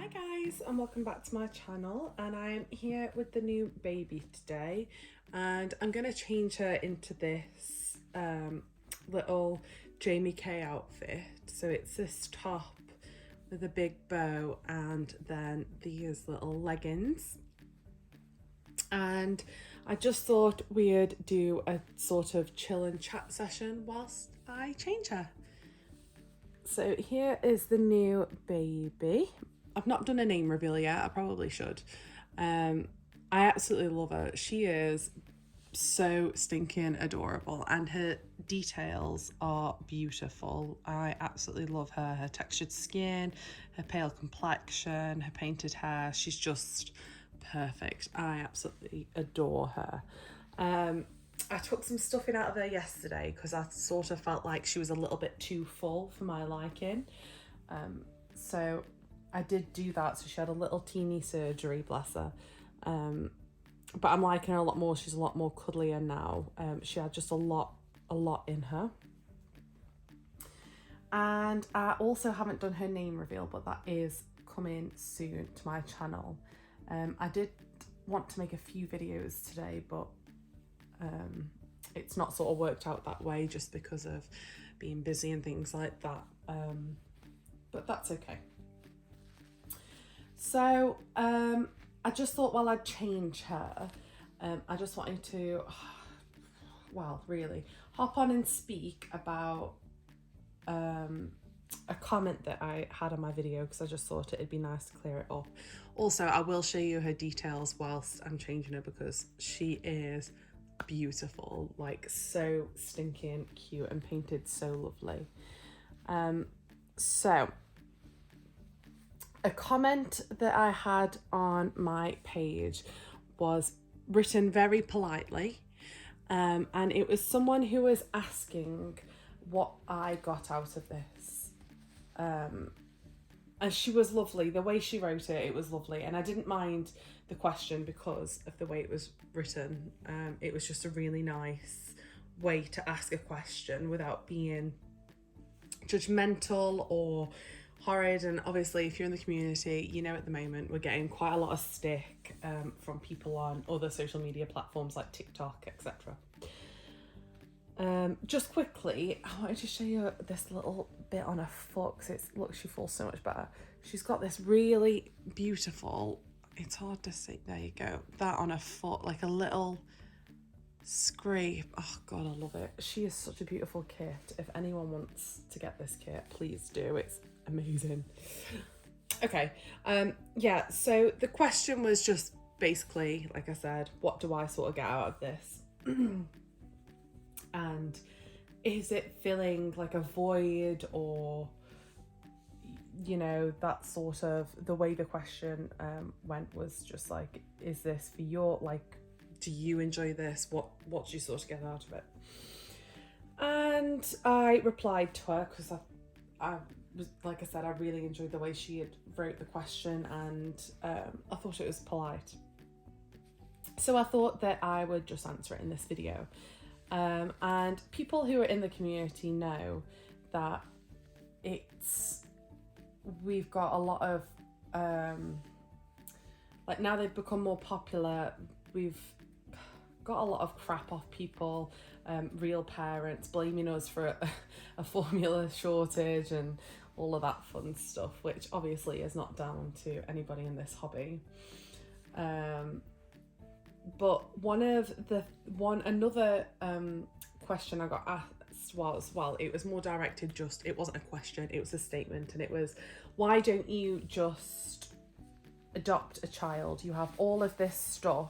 Hi guys, and welcome back to my channel, and I'm here with the new baby today, and I'm going to change her into this little Jamie K outfit. So it's this top with a big bow and then these little leggings, and I just thought we'd do a sort of chill and chat session whilst I change her. So here is the new baby. I've not done a name reveal yet. I probably should. I absolutely love her. She is so stinking adorable, and her details are beautiful. I absolutely love her. Her textured skin, her pale complexion, her painted hair. She's just perfect. I absolutely adore her. I took some stuffing out of her yesterday because I sort of felt like she was a little bit too full for my liking. So I did do that. So she had a little teeny surgery, bless her. But I'm liking her a lot more. She's a lot more cuddlier now. She had just a lot in her. And I also haven't done her name reveal, but that is coming soon to my channel. I did want to make a few videos today, but it's not sort of worked out that way just because of being busy and things like that. But that's okay. So I just thought while I'd change her, I just wanted to, well, really hop on and speak about a comment that I had on my video, because I just thought it'd be nice to clear it up. Also, I will show you her details whilst I'm changing her, because she is beautiful, like so stinking cute and painted so lovely. So a comment that I had on my page was written very politely, and it was someone who was asking what I got out of this, and she was lovely. The way she wrote it, it was lovely, and I didn't mind the question because of the way it was written. It was just a really nice way to ask a question without being judgmental or horrid. And obviously, if you're in the community, you know at the moment we're getting quite a lot of stick from people on other social media platforms like TikTok, etc. Just quickly, I wanted to show you this little bit on her foot, because look, she feels so much better. She's got this really beautiful, it's hard to see, there you go, that on her foot, like a little scrape. Oh god, I love it. She is such a beautiful kit. If anyone wants to get this kit, please do. It's amazing. Okay, yeah, so the question was just basically, like I said, what do I sort of get out of this? And is it filling like a void, or, you know, that sort of, the way the question went was just like, is this for your, like, do you enjoy this? What do you sort of get out of it? And I replied to her because I was, like I said, I really enjoyed the way she had wrote the question, and I thought it was polite. So I thought that I would just answer it in this video. And people who are in the community know that we've got a lot of, like, now they've become more popular, we've got a lot of crap off people, real parents blaming us for a formula shortage and all of that fun stuff, which obviously is not down to anybody in this hobby. But another question I got asked was, well, it was more directed, it wasn't a question, it was a statement, and it was, why don't you just adopt a child? You have all of this stuff,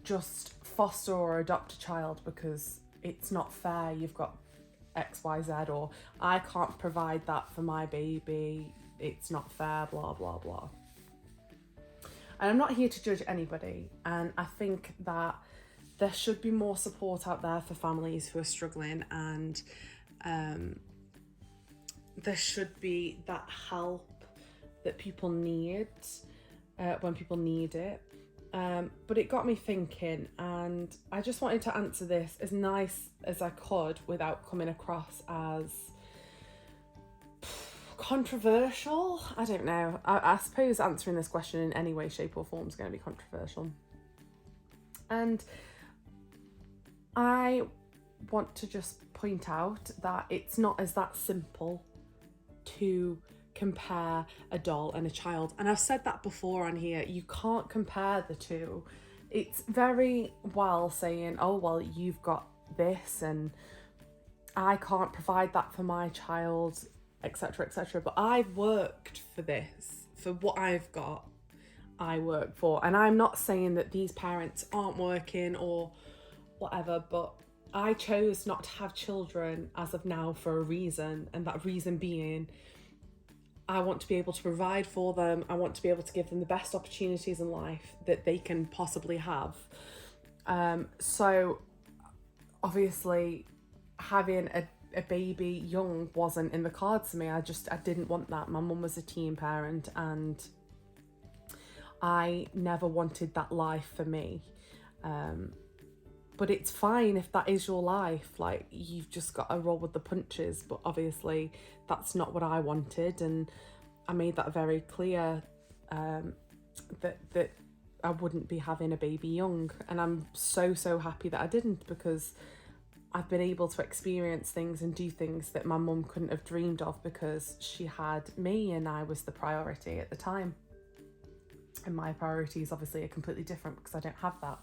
just foster or adopt a child, because it's not fair. You've got XYZ, or I can't provide that for my baby, it's not fair, blah blah blah. And I'm not here to judge anybody, and I think that there should be more support out there for families who are struggling, and there should be that help that people need when people need it. But it got me thinking, and I just wanted to answer this as nice as I could without coming across as Controversial? I don't know. I suppose answering this question in any way, shape or form is going to be controversial. And I want to just point out that it's not as that simple to compare a doll and a child. And I've said that before on here. You can't compare the two. It's very well saying, oh, well, you've got this and I can't provide that for my child, etc., etc. But I've worked for this, for what I've got, I work for. And I'm not saying that these parents aren't working or whatever, but I chose not to have children as of now for a reason. And that reason being, I want to be able to provide for them. I want to be able to give them the best opportunities in life that they can possibly have. So obviously having a baby young wasn't in the cards for me. I didn't want that. My mum was a teen parent and I never wanted that life for me. But it's fine if that is your life. Like, you've just got to roll with the punches. But obviously that's not what I wanted, and I made that very clear, that I wouldn't be having a baby young. And I'm so happy that I didn't, because I've been able to experience things and do things that my mum couldn't have dreamed of, because she had me and I was the priority at the time. And my priorities obviously are completely different because I don't have that.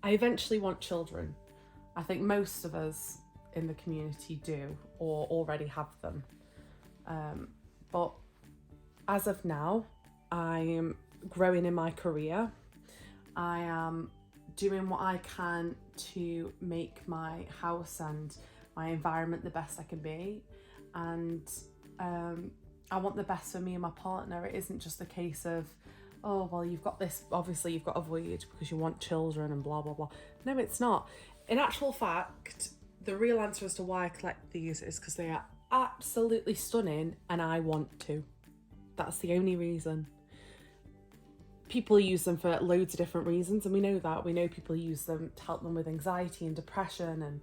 I eventually want children. I think most of us in the community do, or already have them. But as of now, I'm growing in my career. I am doing what I can to make my house and my environment the best I can be. And I want the best for me and my partner. It isn't just a case of, oh, well, you've got this, obviously you've got a voyage because you want children and blah, blah, blah. No, it's not. In actual fact, the real answer as to why I collect these is because they are absolutely stunning and I want to. That's the only reason. People use them for loads of different reasons, and we know that. We know people use them to help them with anxiety and depression and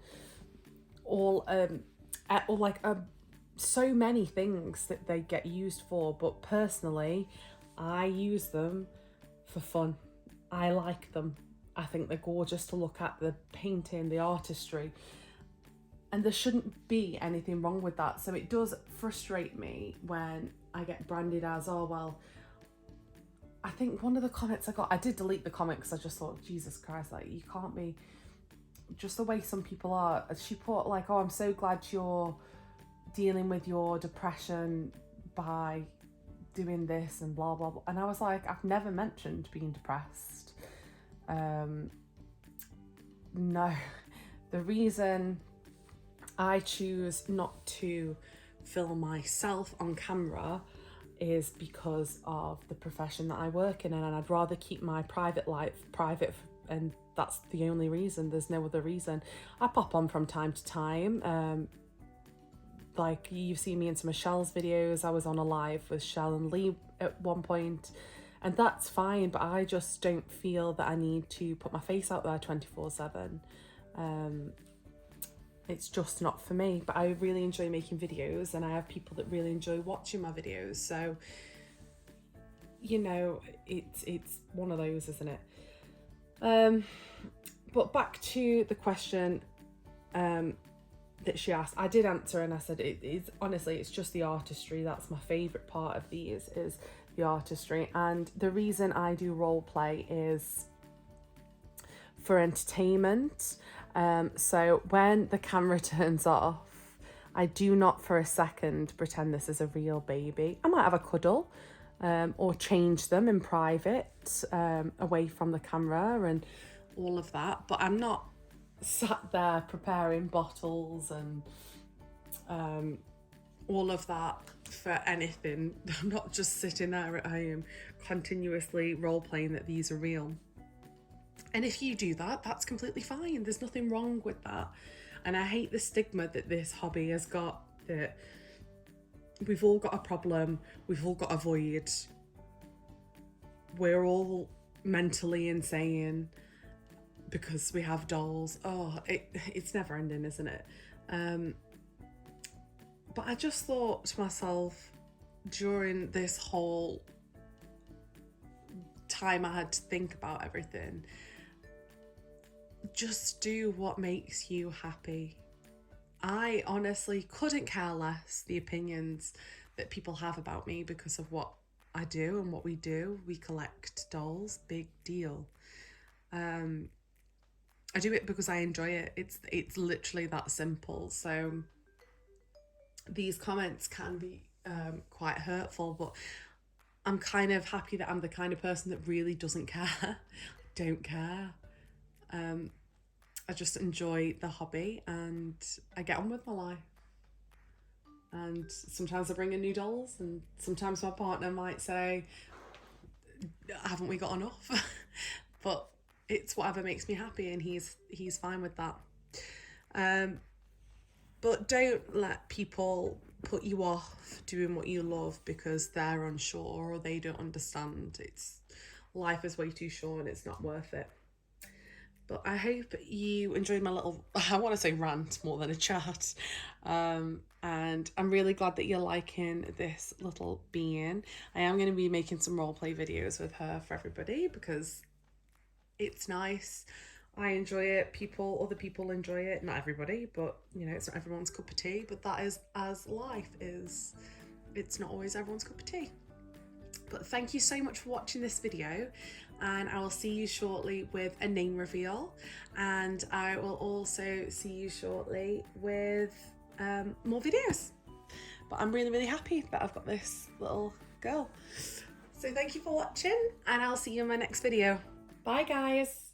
so many things that they get used for. But personally, I use them for fun. I like them. I think they're gorgeous to look at, the painting, the artistry. And there shouldn't be anything wrong with that. So it does frustrate me when I get branded as, oh, well, I think one of the comments I got, I did delete the comment because I just thought, Jesus Christ, like, you can't be just the way some people are. She put like, oh, I'm so glad you're dealing with your depression by doing this and blah blah blah. And I was like, I've never mentioned being depressed. No, the reason I choose not to film myself on camera is because of the profession that I work in, and I'd rather keep my private life private, and that's the only reason. There's no other reason. I pop on from time to time. Like, you've seen me in some of Shell's videos. I was on a live with Shell and Lee at one point, and that's fine, but I just don't feel that I need to put my face out there 24/7. It's just not for me. But I really enjoy making videos, and I have people that really enjoy watching my videos. So, you know, it's one of those, isn't it? But back to the question that she asked, I did answer, and I said it is, honestly, it's just the artistry. That's my favourite part of these, is the artistry. And the reason I do role play is for entertainment. So when the camera turns off, I do not for a second pretend this is a real baby. I might have a cuddle, or change them in private, away from the camera and all of that, but I'm not sat there preparing bottles and all of that for anything. I'm not just sitting there at home continuously role playing that these are real. And if you do that, that's completely fine. There's nothing wrong with that. And I hate the stigma that this hobby has got, that we've all got a problem, we've all got a void, we're all mentally insane because we have dolls. Oh, it's never ending, isn't it? But But I just thought to myself, during this whole time I had to think about everything, just do what makes you happy. I honestly couldn't care less the opinions that people have about me because of what I do and what we do. We collect dolls, big deal. I do it because I enjoy it. It's literally that simple. So these comments can be quite hurtful, but I'm kind of happy that I'm the kind of person that really doesn't care. Don't care. I just enjoy the hobby and I get on with my life. And sometimes I bring in new dolls, and sometimes my partner might say, haven't we got enough? But it's whatever makes me happy, and he's fine with that. But don't let people put you off doing what you love because they're unsure or they don't understand. Life is way too short and it's not worth it. But I hope you enjoyed my little, I want to say rant more than a chat. And I'm really glad that you're liking this little being. I am going to be making some roleplay videos with her for everybody because it's nice. I enjoy it. Other people enjoy it. Not everybody, but it's not everyone's cup of tea. But that is as life is. It's not always everyone's cup of tea. But thank you so much for watching this video, and I will see you shortly with a name reveal, and I will also see you shortly with more videos. But I'm really happy that I've got this little girl. So thank you for watching, and I'll see you in my next video. Bye guys.